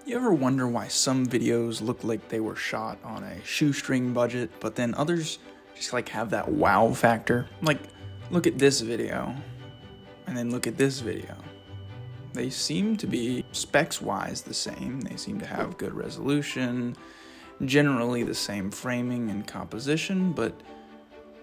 You ever wonder why some videos look like they were shot on a shoestring budget, but then others just like have that wow factor? Like, look at this video, and then look at this video. They seem to be specs-wise the same. They seem to have good resolution, generally the same framing and composition, but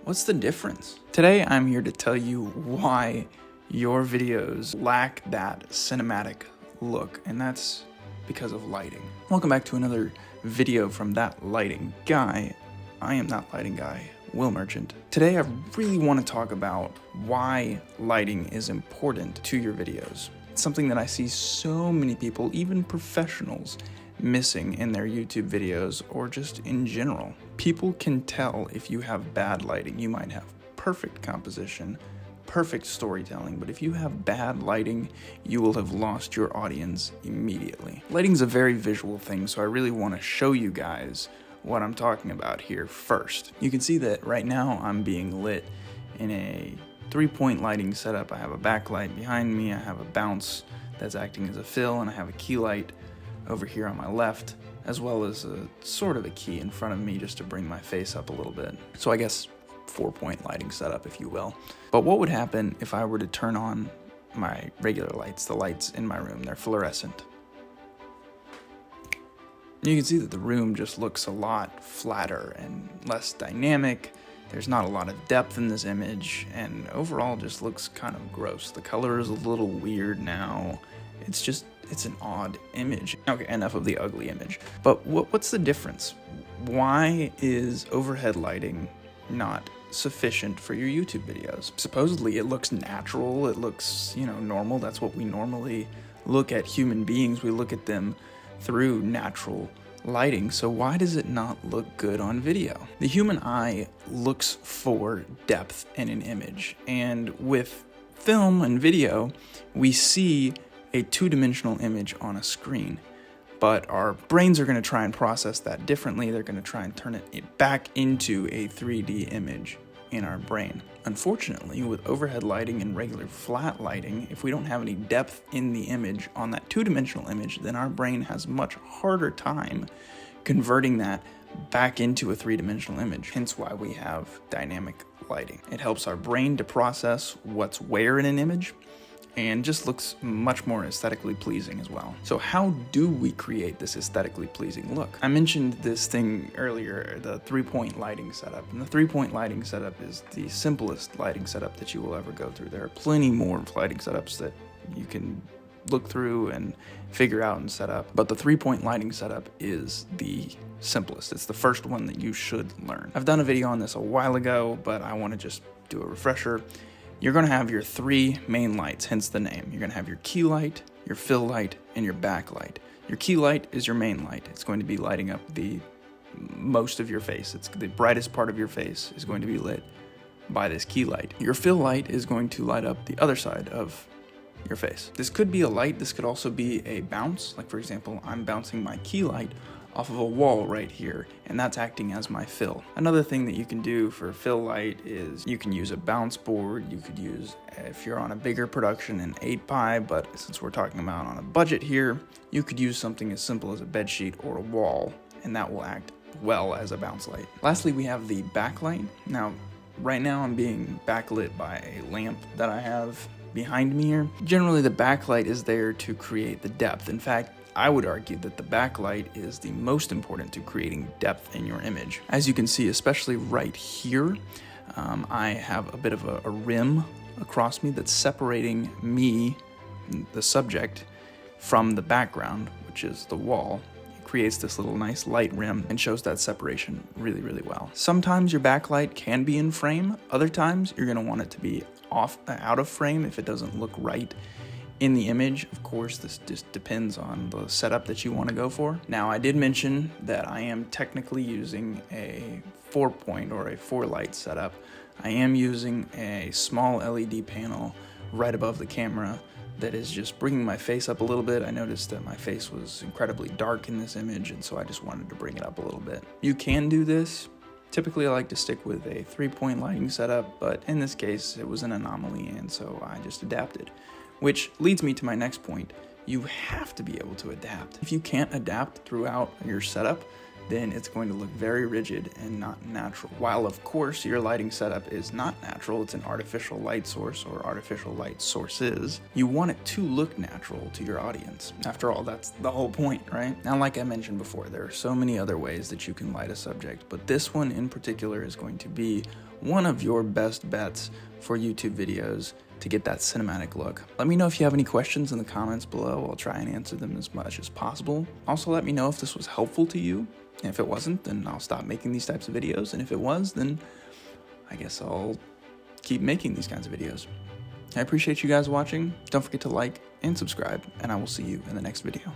what's the difference? Today I'm here to tell you why your videos lack that cinematic look, and that's because of lighting. Welcome back to another video from That Lighting Guy. I am That Lighting Guy, Will Merchant. Today I really want to talk about why lighting is important to your videos. It's something that I see so many people, even professionals, missing in their YouTube videos or just in general. People can tell if you have bad lighting. You might have perfect composition, perfect storytelling, but if you have bad lighting, you will have lost your audience immediately. Lighting's a very visual thing, so I really want to show you guys what I'm talking about here first. You can see that right now I'm being lit in a 3-point lighting setup. I have a backlight behind me, I have a bounce that's acting as a fill, and I have a key light over here on my left, as well as a sort of a key in front of me just to bring my face up a little bit. So I guess 4-point lighting setup, if you will. But what would happen if I were to turn on my regular lights, the lights in my room? They're fluorescent. You can see that the room just looks a lot flatter and less dynamic. There's not a lot of depth in this image, and overall just looks kind of gross. The color is a little weird now. It's an odd image. Okay, enough of the ugly image. But what's the difference? Why is overhead lighting not sufficient for your YouTube videos? Supposedly it looks natural, it looks, normal. That's what we normally look at human beings. We look at them through natural lighting. So why does it not look good on video? The human eye looks for depth in an image, and with film and video, we see a two-dimensional image on a screen. But our brains are going to try and process that differently. They're going to try and turn it back into a 3D image in our brain. Unfortunately, with overhead lighting and regular flat lighting, if we don't have any depth in the image on that two-dimensional image, then our brain has much harder time converting that back into a three-dimensional image. Hence why we have dynamic lighting. It helps our brain to process what's where in an image, and just looks much more aesthetically pleasing as well. So how do we create this aesthetically pleasing look? I mentioned this thing earlier, the 3-point lighting setup. And the 3-point lighting setup is the simplest lighting setup that you will ever go through. There are plenty more lighting setups that you can look through and figure out and set up. But the 3-point lighting setup is the simplest. It's the first one that you should learn. I've done a video on this a while ago, but I want to just do a refresher. You're going to have your 3 main lights, hence the name. You're going to have your key light, your fill light, and your backlight. Your key light is your main light. It's going to be lighting up the most of your face. It's the brightest part of your face is going to be lit by this key light. Your fill light is going to light up the other side of your face. This could be a light. This could also be a bounce. Like, for example, I'm bouncing my key light off of a wall right here, and that's acting as my fill. Another thing that you can do for fill light is you can use a bounce board. You could use, if you're on a bigger production, an 8-pie, but since we're talking about on a budget here, you could use something as simple as a bed sheet or a wall, and that will act well as a bounce light. Lastly, we have the backlight. Now, right now I'm being backlit by a lamp that I have behind me here. Generally, the backlight is there to create the depth. In fact, I would argue that the backlight is the most important to creating depth in your image. As you can see, especially right here, I have a bit of a rim across me that's separating me, the subject, from the background, which is the wall. It creates this little nice light rim and shows that separation really, really well. Sometimes your backlight can be in frame. Other times, you're going to want it to be out of frame if it doesn't look right in the image. Of course, this just depends on the setup that you want to go for. Now, I did mention that I am technically using a 4-point or a 4-light setup. I am using a small LED panel right above the camera that is just bringing my face up a little bit. I noticed that my face was incredibly dark in this image, and so I just wanted to bring it up a little bit. You can do this. Typically, I like to stick with a 3-point lighting setup, but in this case, it was an anomaly, and so I just adapted. Which leads me to my next point. you have to be able to adapt. If you can't adapt throughout your setup, then it's going to look very rigid and not natural. While of course your lighting setup is not natural, it's an artificial light source or artificial light sources, you want it to look natural to your audience. After all, that's the whole point, right? Now, like I mentioned before, there are so many other ways that you can light a subject, but this one in particular is going to be one of your best bets for YouTube videos to get that cinematic look. Let me know if you have any questions in the comments below. I'll try and answer them as much as possible. Also, let me know if this was helpful to you. And if it wasn't, then I'll stop making these types of videos. And if it was, then I guess I'll keep making these kinds of videos. I appreciate you guys watching. Don't forget to like and subscribe, and I will see you in the next video.